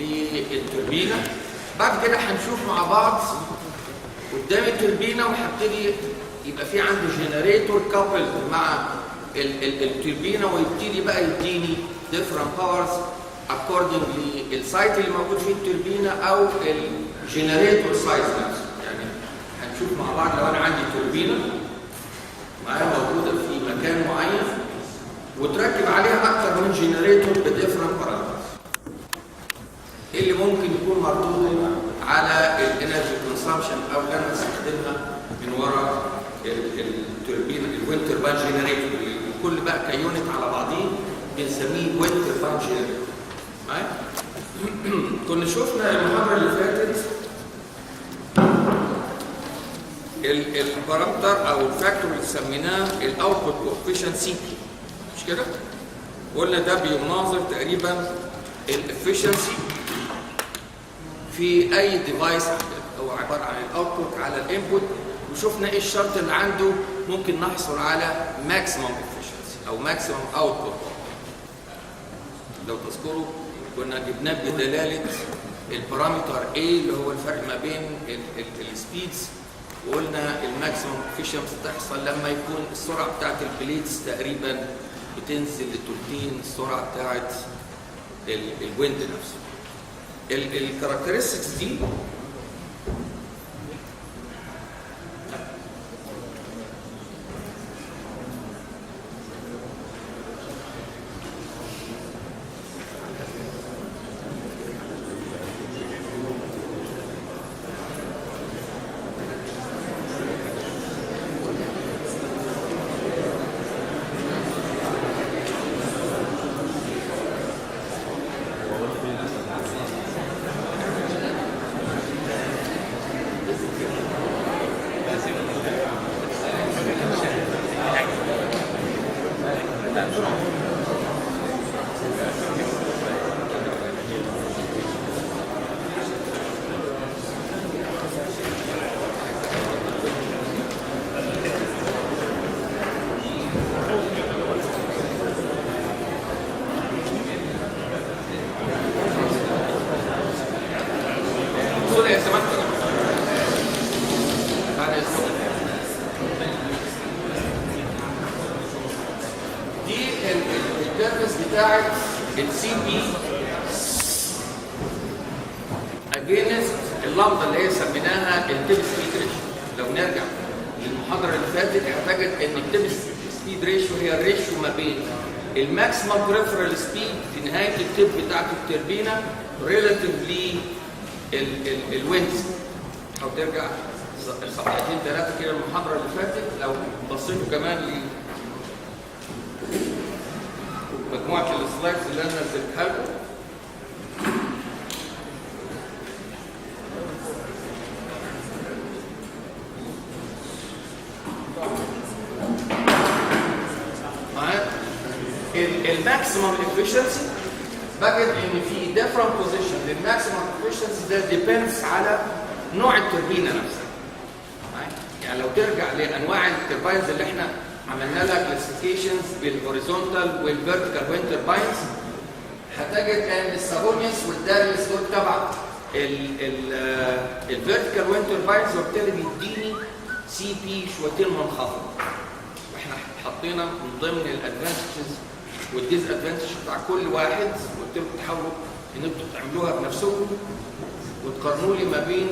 للتوربينه. بعد كده هنشوف مع بعض قدام التوربينه، وهبتدي يبقى في عندي جنريتور كابل مع التوربينه، ويبتدي بقى يديني different powers according للسايت اللي موجود فيه التوربينه او الجنريتور سايز نفسه. يعني هنشوف مع بعض لو انا عندي توربينه معايا موجوده في مكان معين وتركب عليها اكثر من جنريتور بديفرنت بارامترز، ايه اللي ممكن يكون مربوط على الانرجي كونسامشن او اللي انا استخدمها من وراء التوربين الويند تربين جنريتور، كل بقى كيونت على بعضيه بنسميه ويند تربين جنريتور. معايا؟ كنا شفنا المحاضره اللي فاتت البارامتر او الفاكتور اللي سميناه الاوتبوت كوفيشنت سي بي، مش كده؟ قلنا ده بيناظر تقريبا الافشنسي في اي ديفايس، هو عباره عن الاوتبوت على الانبوت، وشفنا ايه الشرط اللي عنده ممكن نحصل على ماكسيمم افشنسي او ماكسيمم اوتبوت. لو تذكروا كنا جبناه بدلاله البارامتر A اللي هو الفرق ما بين السبيدز، وقلنا الماكسيمم افشنسي تحصل لما يكون السرعه بتاعت البليدز تقريبا بتنزل لثلثين السرعه بتاعت الويند نفسه. الكاركترستكس دي بتاعت السي بي اجينست اللمضه اللي هي سميناها التيب سبيد ريشيو. لو نرجع للمحاضره اللي فاتت هتجد ان التيب سبيد ريشيو هي الريشيو ما بين الماكسيمم بريفرال سبيد في نهايه التيب بتاعت التوربينه ريلاتيف للويند. او ترجع صفحتين ثلاثه كده المحاضره اللي فاتت، لو بصيتوا كمان مجموعة السلايدز اللي انا نزلتها لكم. الماكسيمم افشنسي بجد ان في ديفرنت بوزيشن للماكسيمم افشنسي ده ديبندز على نوع التوربينه نفسها. يعني لو ترجع لانواع الترباينز اللي احنا عملنا لها كلاسيفيكيشنز بالهوريزونتال والفيرتيكال ويند ترباينز، هتجد ان السابونيوس والداريوس دول تبع الفيرتيكال ويند ترباينز، وبالتالي بيديني سي بي شويتين منخفض. واحنا حطينا من ضمن الادفانتجز والديز ادفانتج بتاع كل واحد، قلت لكم تحاولوا ان انتوا تعملوها بنفسكم وتقارنوا لي ما بين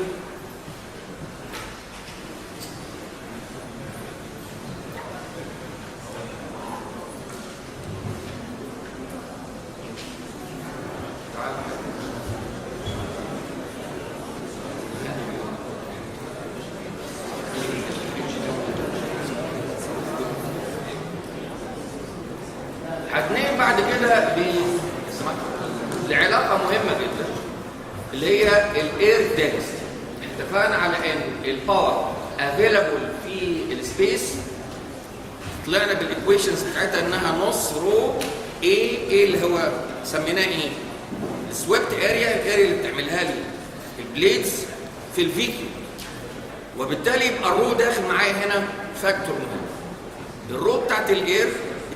هتنقل بعد كده لعلاقه مهمه جدا اللي هي الاير دنسيتي. اتفقنا على ان الباور افيلابل في السبيس، طلعنا بالايكويشنز بتاعتها انها نص رو ايه اللي هو سميناه ايه؟ السويبت اريا، الاريا اللي بتعملها لي البليدز في الفيكيو، وبالتالي يبقى الرو داخل معايا هنا فاكتور مهم. الرو بتاعت الاير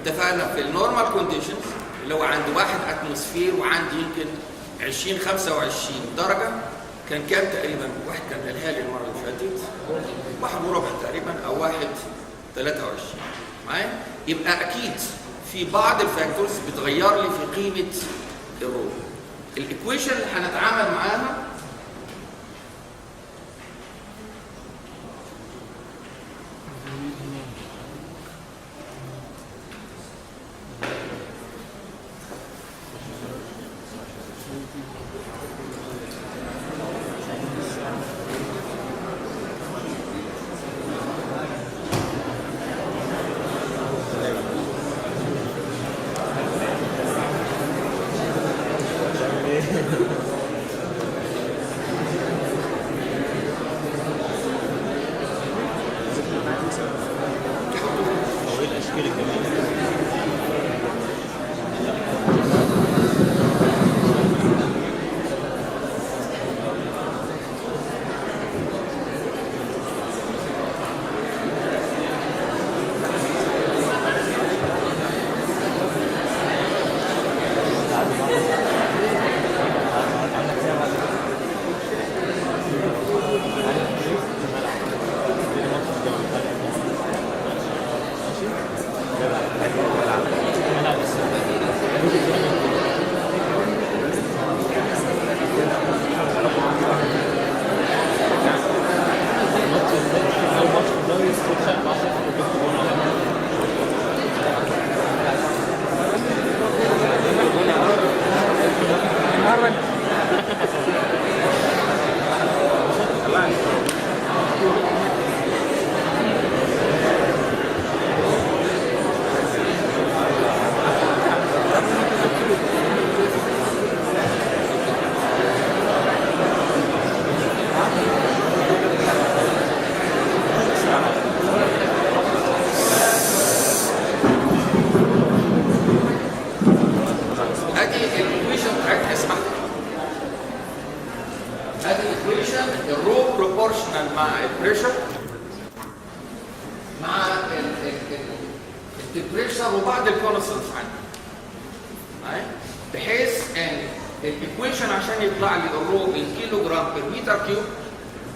اتفقنا في النورمال كونديشنز اللي هو عندي 1 اتموسفير وعندي يمكن 25 درجة. كان كام تقريبا؟ واحد كان قالها لي المرة اللي فاتت 1.25 تقريبا أو 1.23 معايا. يبقى أكيد في بعض الفاكتورز بتغير لي في قيمة الرو. الإيكويشن اللي هنتعامل معاها التمبريتشر وبعض الكونستنتس عندي، بحيث ان الايكويشن عشان يطلع لي الرو بالكيلو جرام بير متر كيوب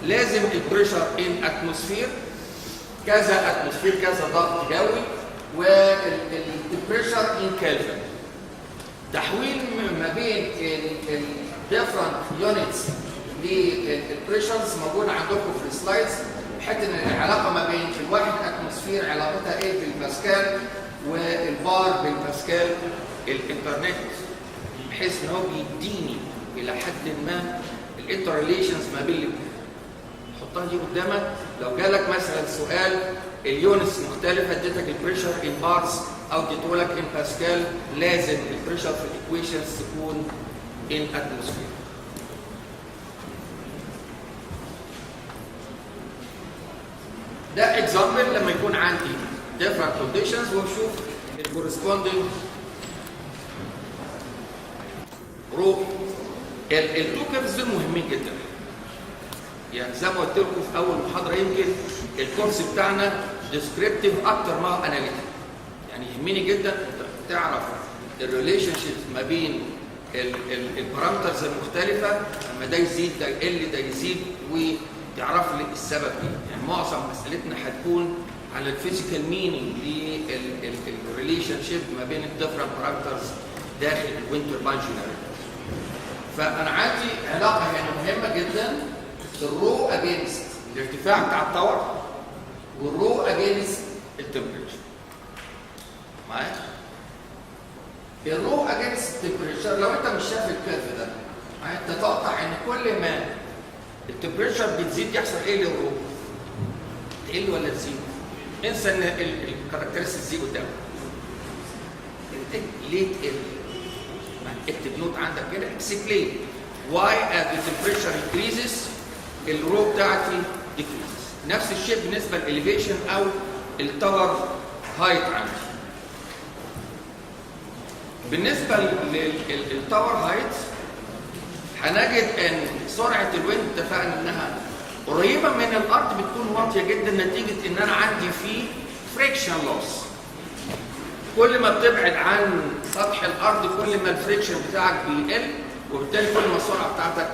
لازم البريشر ان اتموسفير كذا اتموسفير كذا ضغط جوي، والتمبريتشر ان كلفن. تحويل ما بين الديفرنت يونتس للبريشرز موجوده عندكم في السلايدز، بحيث ان العلاقه ما بين الواحد اتموسفير علاقتها ايه بالباسكال والبار بالباسكال الانترنت، بحيث ان هو بيديني الى حد ما الانترليشنز ما بين الاثنين. حطها دي قدامك لو جالك مثلا سؤال اليونتس مختلفه اديتك البريشر ان بارز او اديتهولك ان باسكال، لازم البريشر في الايكويشنز تكون ان اتموسفير. ده اكزامبل لما يكون عندي different conditions ونشوف الكورسبوندينج رو. التو كيرفز دول مهمين جدا، يعني زي ما قلت لكم في اول محاضره يمكن الكورس بتاعنا ديسكريبتيف اكتر ما اناليتيك، يعني يهمني جدا تعرف الريليشن شيب ما بين البارامترز المختلفه، لما ده يزيد ده يقل ده يزيد، وتعرف لي السبب ايه. يعني معظم مسالتنا هتكون على الفيزيكال مينينج للريليشن شيب ما بين الديفرنت بارامترز داخل الوينتر بانجنري. فانا عندي علاقه هنا مهمه جدا، الرو اجينست الارتفاع بتاع التاور والرو اجينست التمبريتشر. معايا؟ الرو اجينست التمبريتشر لو انت مش شايف الكيرف ده معايا تتوقع ان كل ما التمبريتشر بتزيد يحصل ايه للرو؟ تقل ولا تزيد؟ انسى ان الكاركترستكس دي قدامك. ليه تقل؟ اكتب نوت عندك كده اكسبلين واي as the temperature increases الرو بتاعتي decreases. نفس الشيء بالنسبه للإليفيشن او التاور هايت عندي. بالنسبه للتاور هايت هنجد ان سرعه الويند اتفقنا انها قريبه من الارض بتكون واطيه جدا نتيجه ان انا عندي فيه فريكشن لوس. كل ما بتبعد عن سطح الارض كل ما الفريكشن بتاعك بيقل، وبالتالي كل ما السرعه بتاعتك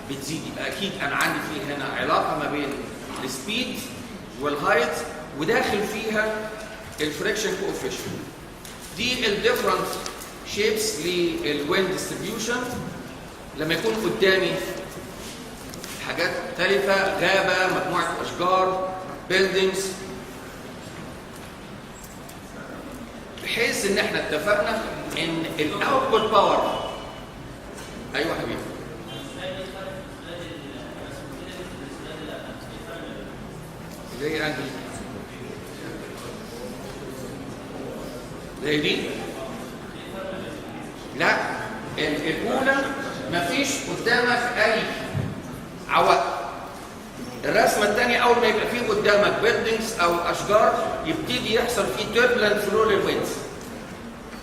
بتزيد يبقى اكيد انا عندي فيه هنا علاقه ما بين السبيد والهايت وداخل فيها الفريكشن كوفيشنت. دي الديفرنت شيبس للويند ديستريبيوشن لما يكون قدامي حاجات مختلفه، غابه، مجموعه اشجار، بيلدينجز، بحيث ان احنا اتفقنا ان الاوتبوت باور. ايوه حبيبي. زي عندي زي دي. لا الاولى مفيش قدامك اي عوائق. الرسمه الثانيه اول ما يبقى فيه قدامك بيلدينجز او اشجار يبتدي يحصل فيه تيربلنت فلو للويندز،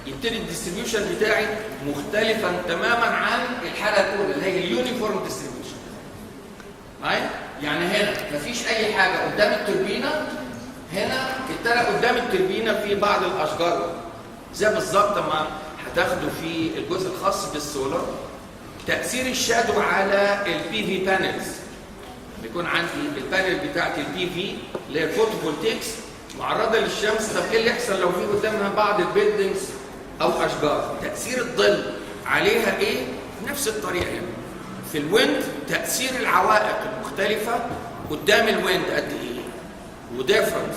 يبتدي الديستريبيوشن بتاعي مختلفا تماما عن الحاله الاولى اللي هي اليونيفورم ديستريبيوشن. معايا؟ يعني هنا مفيش اي حاجه قدام التوربينه، هنا ابتدى قدام التوربينه في بعض الاشجار زي بالظبط ما هتاخدوا في الجزء الخاص بالسولار تاثير الشادو على البي في بانلز. بيكون عندي البانل بتاعت البي في اللي هي الفوتوفولتيكس معرضه للشمس. طب ايه اللي يحصل لو في قدامها بعض البيلدينجز او اشجار؟ تاثير الظل عليها ايه؟ نفس الطريقه يعني. في الويند تاثير العوائق المختلفه قدام الويند قد ايه؟ وديفرنت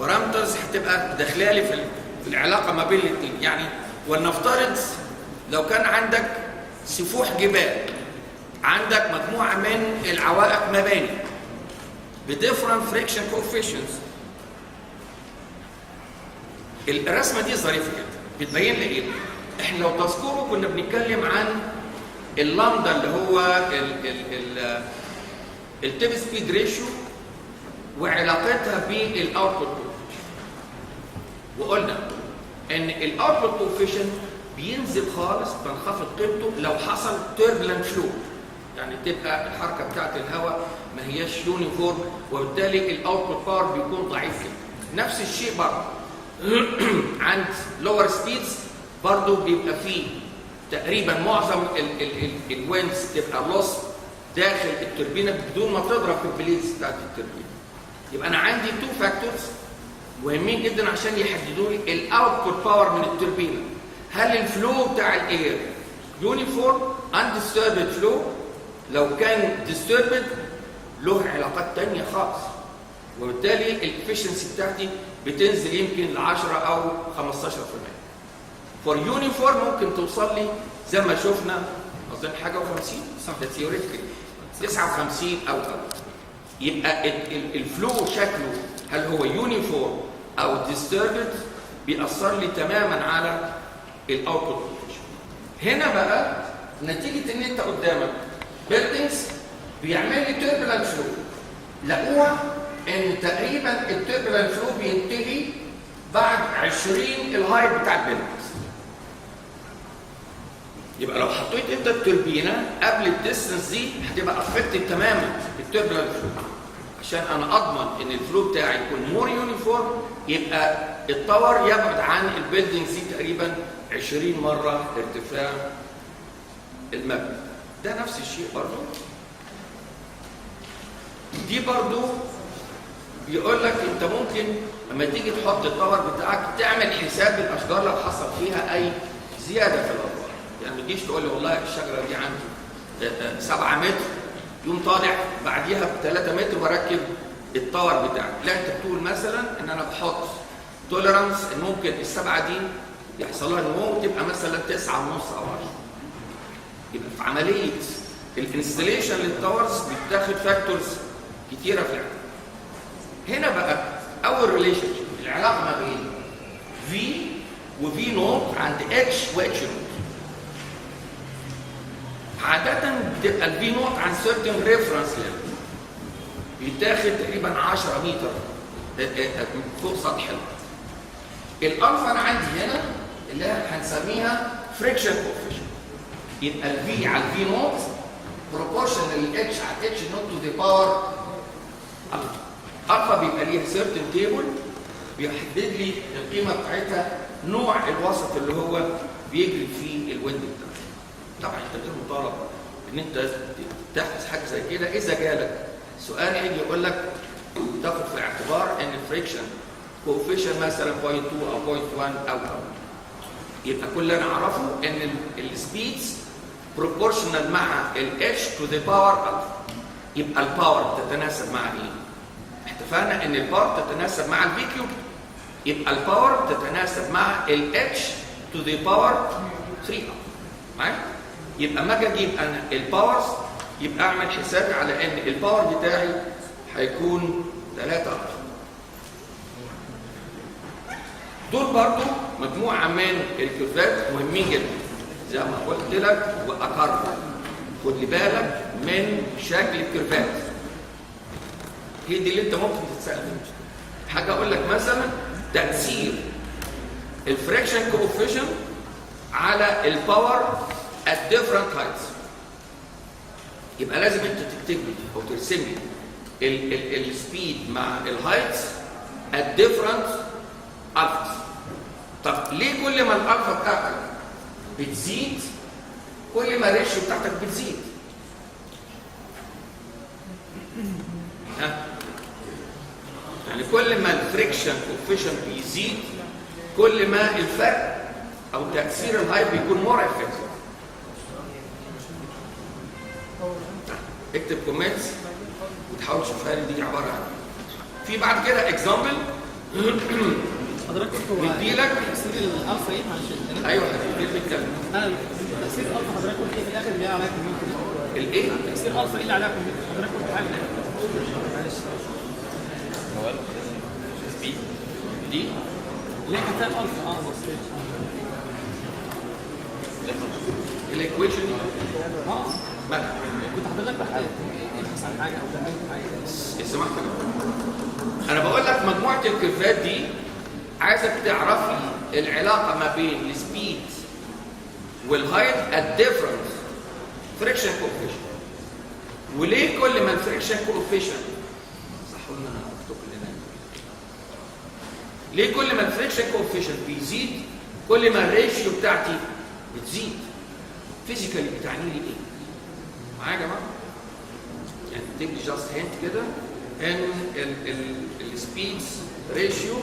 بارامترز هتبقى داخله لي في العلاقه ما بين الاثنين. يعني ولنفترض لو كان عندك سفوح جبال، عندك مجموعه من العوائق مباني بديفرنت فريكشن كوفيشنتس. الرسمه دي ظريفه جدا بتبين لي ايه؟ احنا لو تذكروا كنا بنتكلم عن اللامدا اللي هو التيب سبيد ريشيو وعلاقتها بالاوتبوت كوفيشنت، وقلنا ان الاوتبوت كوفيشنت بينزل خالص، تنخفض قيمته لو حصل تيربلنت فلو، يعني تبقى الحركه بتاعت الهواء ما هياش يونيفورم وبالتالي الاوتبوت باور بيكون ضعيف جدا. نفس الشيء برضه عند لور سبيدز برضه بيبقى فيه تقريبا معظم الويندز تبقى لوس داخل التوربينه بدون ما تضرب في البليدز بتاعت التوربينه. يبقى انا عندي تو فاكتورز مهمين جدا عشان يحددوا لي الاوتبوت باور من التوربينه. هل الفلو بتاع الاير يونيفورم اندستربد فلو؟ لو كان ديستربد له علاقات ثانيه خالص وبالتالي الافشنسي بتاعتي بتنزل يمكن ل 10 او 15%. فور يونيفورم ممكن توصل لي زي ما شفنا اظن حاجه و50 ده ثيوريتيكال 59 او يبقى الفلو شكله هل هو يونيفورم او ديستربد بيأثر لي تماما على الاوتبوت كوفيشنت. هنا بقى نتيجه ان انت قدامك بيلدينجز بيعمل لي تيربلنت فلو، لقوها ان تقريبا التيربلنت فلو بينتهي بعد 20 الهايت بتاع البيلدينجز. يبقى لو حطيت انت التوربينه قبل الديستنس دي هتبقى افكتد تماما بالتيربلنت فلو. عشان انا اضمن ان الفلو بتاعي يكون مور يونيفورم يبقى التاور يبعد عن البيلدينجز دي تقريبا 20 مره ارتفاع المبنى. ده نفس الشيء برضه. دي برضه بيقول لك انت ممكن لما تيجي تحط التاور بتاعك تعمل حساب الاشجار لو حصل فيها اي زياده في الادوار. يعني ما تجيش تقول لي والله الشجره دي عندي 7 متر يوم طالع بعديها ب 3 متر واركب التاور بتاعك. لا، انت بتقول مثلا ان انا بحط توليرانس ان ممكن السبعه دي يحصل لها نمو وتبقى مثلا 9.5 او 10. يبقى في عمليه الانستليشن للتاورز بتاخد فاكتورز كتيره في العمل. هنا بقى اول ريليشن شيب العلاقه ما بين في وفي نوت عند اتش واتش نوت. عاده بتبقى الفي نوت عن سيرتن ريفرنس ليفل بيتاخد تقريبا 10 متر فوق سطح الارض. الالفا انا عندي هنا اللي هنسميها فريكشن كوفيشنت. يبقى الفي على الفي نوت بروبورشنال للاتش على اتش نوت تو ذا باور الفا. بيبقى ليها سيرتن تيبل بيحدد لي القيمه بتاعتها، نوع الوسط اللي هو بيجري فيه الويند بتاعه. طبعا انت غير مطالب ان انت تحفظ حاجه زي كده. اذا جالك سؤال هيجي يقول لك تاخد في الاعتبار ان الفريكشن كوفيشن مثلا 0.2 او 0.1 او يبقى كل اللي انا اعرفه ان السبيدز بروبورشنال مع الاتش تو ذا باور الفا. يبقى الباور تتناسب مع ايه؟ اتفقنا ان الباور تتناسب مع الفي كيوب، يبقى الباور تتناسب مع الاتش تو ذا باور 3 معايا؟ يبقى ما اجي اجيب انا الباورز يبقى اعمل حسابي على ان الباور بتاعي هيكون 3 الفا. دول برضو مجموعه من الكيرفات مهمين جدا زي ما قلت لك واكرر. خد لي بالك من شكل الكيرفات، هي دي اللي انت ممكن تتسال فيها. حاجه اقول لك مثلا تاثير الفريكشن كوفيشن على الباور at different heights. يبقى لازم انت تكتب لي او ترسم لي السبيد مع الهايتس at different alphas. طب ليه كل ما الالفا بتاعتك بتزيد كل ما الريشيو بتاعتك بتزيد؟ ها؟ يعني كل ما الفريكشن كوفيشن بيزيد كل ما الفرق او تاثير الهايت بيكون مور افكتيف. اكتب كومنتس وتحاول تشوفها لي دي عباره عن في بعد كده اكزامبل. حضرتك هو بيديلك تأثير الألفا إيه معلش؟ ايوه حضرتك بتتكلم. تأثير الألفا حضرتك قلت إيه في الآخر اللي هي عليها كمبيوتر؟ الايه؟ تأثير الألفا إيه اللي عليها كمبيوتر؟ حضرتك قلت حاجة معلش. دي اللي هي كانت فيها الألفا بصيت. الايكويشن مالها؟ كنت حضرتك بحكي ابحث عن حاجة أو كملت حاجة. سمعت انا بقول لك مجموعه الكيرفات دي عايزك تعرف لي العلاقه ما بين السبيد والهايت ات ديفرنت فريكشن كوفيشن. وليه كل ما الفريكشن كوفيشن صح ولا انا مكتوب لنا ليه كل ما الفريكشن كوفيشن بيزيد كل ما الريشيو بتاعتي بتزيد؟ فيزيكالي بتعني لي ايه؟ معايا يا جماعه؟ يعني تيجي جاست هنت كده ان السبيدز ريشيو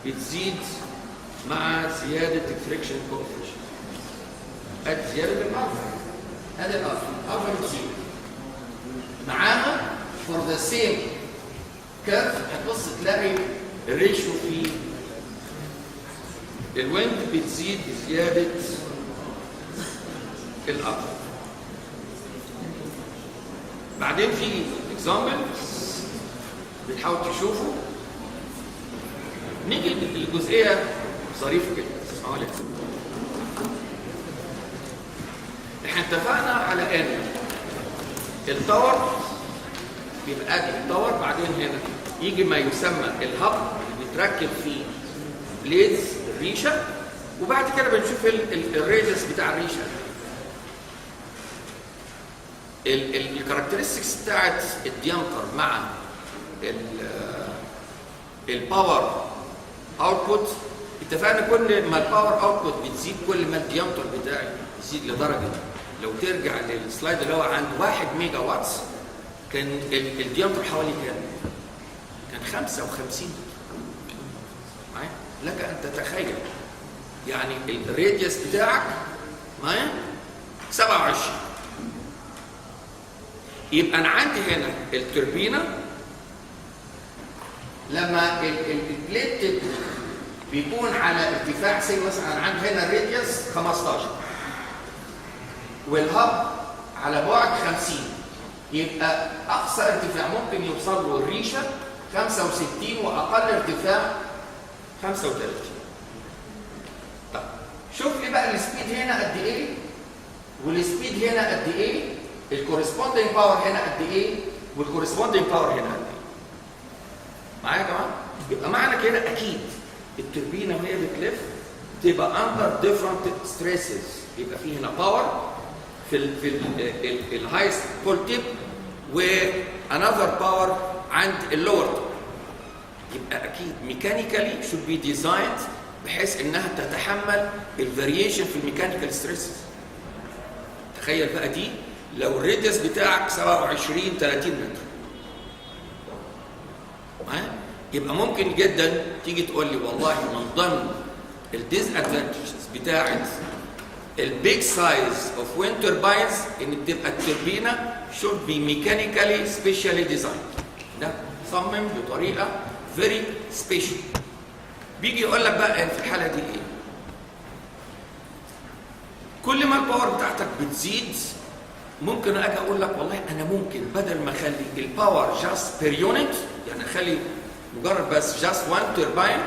بتزيد مع زياده الفريكشن كوفيشن. ادي زياده الالفا، ادي الالفا بتزيد معاها فور ذا سيم كيرف. هتبص تلاقي الريشيو في الويند بتزيد بزياده الالفا. بعدين في اكزامبل بتحاول تشوفه. نيجي للجزئيه ظريفه كده اسمعوا لي. احنا اتفقنا على ان التاور بيبقى ادي التاور، بعدين هنا يجي ما يسمى الهب بيتركب فيه بليدز الريشه، وبعد كده بنشوف الريدس بتاع الريشه. الكاركترستكس بتاعت الديامتر مع الباور اوتبوت. اتفقنا كل ما الباور اوتبوت بتزيد كل ما الديامتر بتاعي يزيد. لدرجه لو ترجع للسلايد اللي هو عند 1 ميجا واتس كان الديامتر حوالي كام؟ كان 55. معايا؟ لك ان تتخيل يعني الراديوس بتاعك معايا 27. يبقى انا عندي هنا التوربينه لما البليت بيكون على ارتفاع سي مثلا انا عندي هنا الراديوس 15 والهب على بعد 50، يبقى اقصى ارتفاع ممكن يوصل له الريشه 65 واقل ارتفاع 35. طب شوف لي بقى السبيد هنا قد ايه والسبيد هنا قد ايه، الكورسبوندينج باور هنا قد ايه والكورسبوندينج باور هنا قد ايه. معايا يا جماعه؟ يبقى معنى كده اكيد التوربينه وهي بتلف تبقى اندر ديفرنت ستريسز. يبقى في هنا باور في الهايست بول تيب وانذر باور عند اللور تيب. يبقى اكيد ميكانيكالي should be designed بحيث انها تتحمل الفاريشن في الميكانيكال ستريسز. تخيل بقى دي لو الريديوس بتاعك 27 30 متر معايا، يبقى ممكن جدا تيجي تقول لي والله من ضمن الديز ادفانتجز بتاعت البيج سايز اوف ويند تورباينز ان بتبقى التوربينه should be mechanically specially designed. ده صمم بطريقه very special. بيجي يقول لك بقى في الحاله دي ايه؟ كل ما الباور بتاعتك بتزيد ممكن اجي اقول لك والله انا ممكن بدل ما اخلي الباور جاست بير يونت، يعني اخلي مجرد بس جاست وان توربين،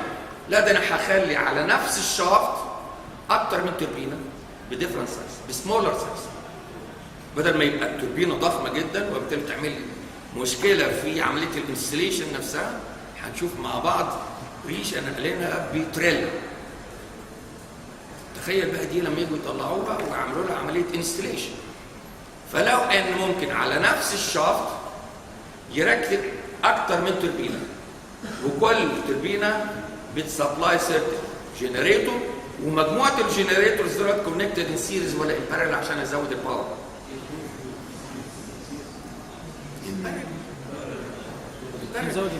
لا ده انا هخلي على نفس الشافت اكتر من توربينه بديفرنت سايز، بسمولر سايز، بدل ما يبقى التوربينه ضخمه جدا وبالتالي تعمل لي مشكله في عمليه الانستليشن نفسها. هنشوف مع بعض ريشه نقلنا بتريلا. تخيل بقى دي لما يجوا يطلعوها ويعملوا لها عمليه انستليشن، فلو ان ممكن على نفس الشافت يركب اكتر من توربينه، وكل توربينه بتسبلاي سيرتن جنريتور، ومجموعه الجنريتورز دول كونكتد ان سيريز ولا ان بارل عشان ازود الباور.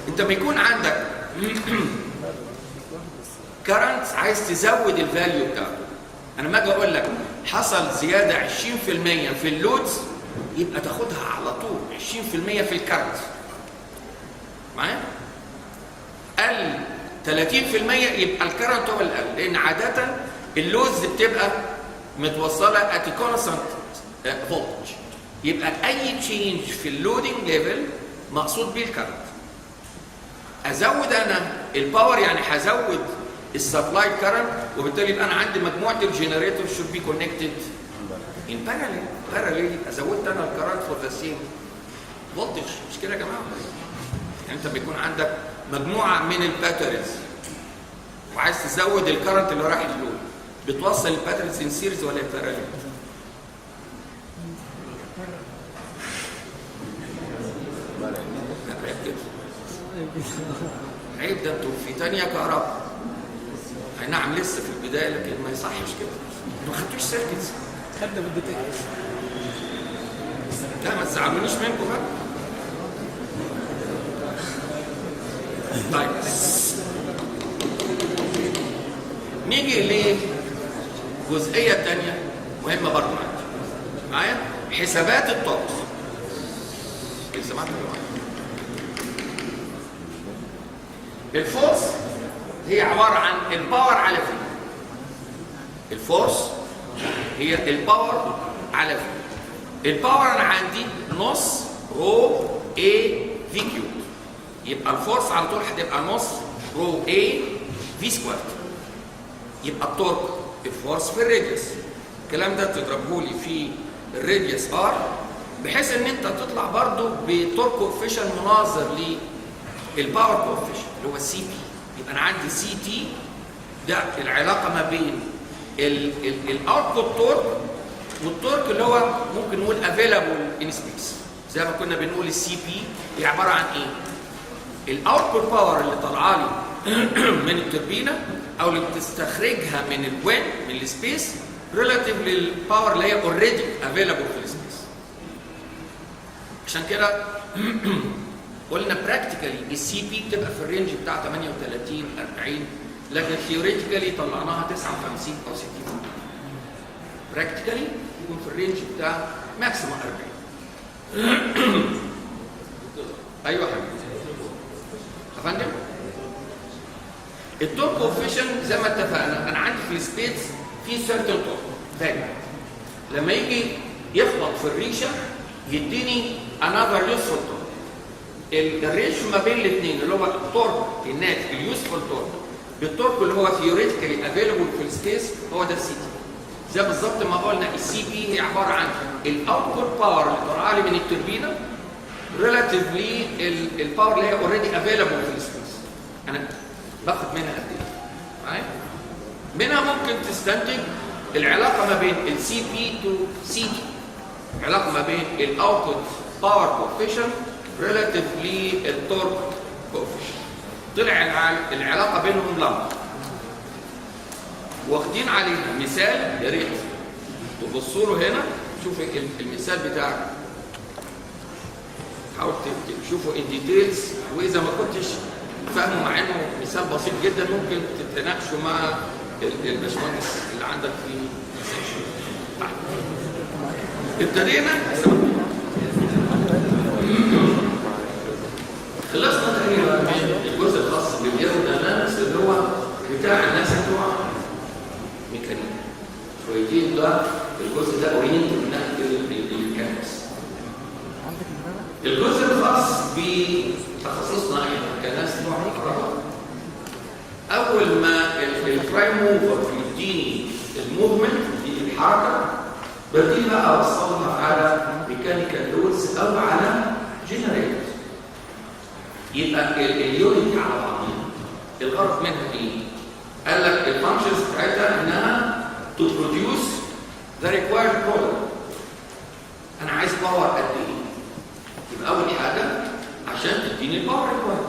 انت ما يكون عندك كارنت عايز تزود الفاليو بتاعته، انا ما اجي اقول لك حصل زياده 20% في اللودز يبقى تاخدها على طول 20% في الكارنت معايا، قل 30% يبقى الكارنت هو اللي قل، لان عاده اللودز بتبقى متوصله ات كونستانت فولتج، يبقى اي تشينج في اللودنج ليفل مقصود بيه الكارنت. ازود انا الباور يعني هزود السبلاي كارنت، وبالتالي يبقى انا عندي مجموعه الجنريتور should be connected in parallel يبقى زودت انا الكارنت فور ذا سيم فولتج. مش كده يا جماعه؟ يعني انت بيكون عندك مجموعه من الباتريز وعايز تزود الكارنت اللي رايح للود، بتوصل الباتريز ان سيريز ولا ان باراليل؟ عيب، ده انتوا في تانية كهرباء. اي نعم لسه في البدايه لكن ما يصحش كده. انتوا ما خدتوش سيركتس. خدنا بالدقيقة. لا ما تزعلونيش منكم بقى. طيب نيجي لجزئيه تانية مهمه برضه معايا، حسابات الطقس. سمعتوا الفورس هي عباره عن الباور على في. الفورس هي الباور على في. الباور انا عندي نص رو اي في كيو، يبقى الفورس على طول هتبقى نص رو اي في سكوير. يبقى التورك الفورس في الراديوس، الكلام ده تضربه لي في الراديوس ار، بحيث ان انت تطلع برضو بتورك كوفيشن مناظر للباور كوفيشن اللي هو السي بي. يبقى انا عندي سي تي، ده العلاقه ما بين الاوتبوت تورك والتورك اللي هو ممكن نقول افيلابل ان سبيس. زي ما كنا بنقول السي بي هي عباره عن ايه؟ الاوتبوت باور اللي طالعه لي من التوربينه او اللي بتستخرجها من الوين من السبيس ريلاتيف للباور اللي هي اوريدي افيلابل في السبيس. عشان كده قلنا براكتيكالي السي بي بتبقى في الرينج بتاع 38 40، لكن ثيوريتيكالي طلعناها 59 او 60. براكتيكالي يكون في الرينج بتاع ماكسيموم 40. ايوه يا حبيبي. يا فندم التورك كوفيشن زي ما اتفقنا انا عندي في السبيس في سيرتن تورك دايما لما يجي يخبط في الريشه يديني انذر يوسفول تورك. الريشيو ما بين الاثنين اللي هو التورك الناتج اليوسفول تورك بالتورك اللي هو ثيوريتيكالي افيلبل في السبيس هو ده السي تي. زي بالظبط ما قلنا السي بي هي عباره عن الاوتبوت باور اللي طالعه لي من التوربينه ريلاتيف للباور اللي هي اوريدي افيلبل في السبيس. انا باخد منها قد ايه؟ معايا؟ منها ممكن تستنتج العلاقه ما بين السي بي تو سي تي، العلاقه ما بين الاوتبوت باور كوفيشن ريلاتيف للتورك كوفيشن. طلع العلاقه بينهم لمبه. واخدين عليها مثال يا ريت تبصوا له هنا شوف المثال بتاعك، حاول تشوفوا الديتيلز، واذا ما كنتش فاهمه مع انه مثال بسيط جدا ممكن تتناقشوا مع الباشمهندس اللي عندك في السكشن. ابتدينا خلصنا تقريبا من الجزء الخاص بالإيرودينامكس اللي هو بتاع الناس بتوع ميكانيكا. شويتين ده الجزء ده اورينت من ناحيه الميكانكس. الجزء الخاص بتخصصنا احنا كناس بتوع كهرباء، اول ما البرايم موفر يديني الموفمنت دي الحركه بدي بقى اوصلها على ميكانيكال لودز او على جنريتور. يبقى اليونت على بعضها الغرض منها ايه؟ قال لك الفانكشنز بتاعتها انها to produce the required product. انا عايز باور قد ايه؟ يبقى اول حاجه عشان تديني الباور ريكوايرد.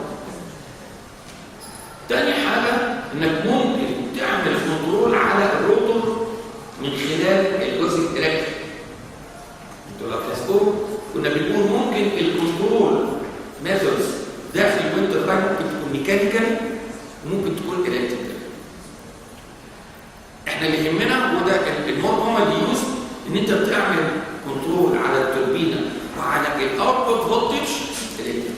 تاني حاجه انك ممكن تعمل كنترول على الروتور من خلال الجزء الالكتريكي. انتوا لو تذكروا كنا بنقول ممكن الكنترول ميثودز داخل الويند تربين ممكن تكون ميكانيكال وممكن تكون الكتريكال. احنا اللي يهمنا وده المور كومن يوز ان انت بتعمل كنترول على التوربينه وعلى الاوتبوت فولتج الكتريكال.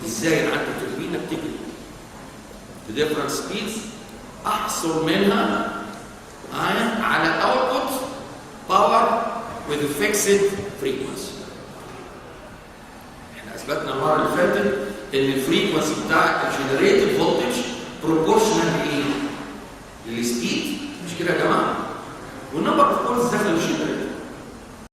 ازاي انا عندي توربينه بتجري بديفرنت سبيدز احصل منها على اوتبوت باور with fixed frequency. احنا اثبتنا المره اللي فاتت ان الفريكونسي بتاع الجنريتد فولتج بروبورشنال لايه؟ للسبيد، مش كده يا جماعه؟ والنمبر اوف كورز داخل مش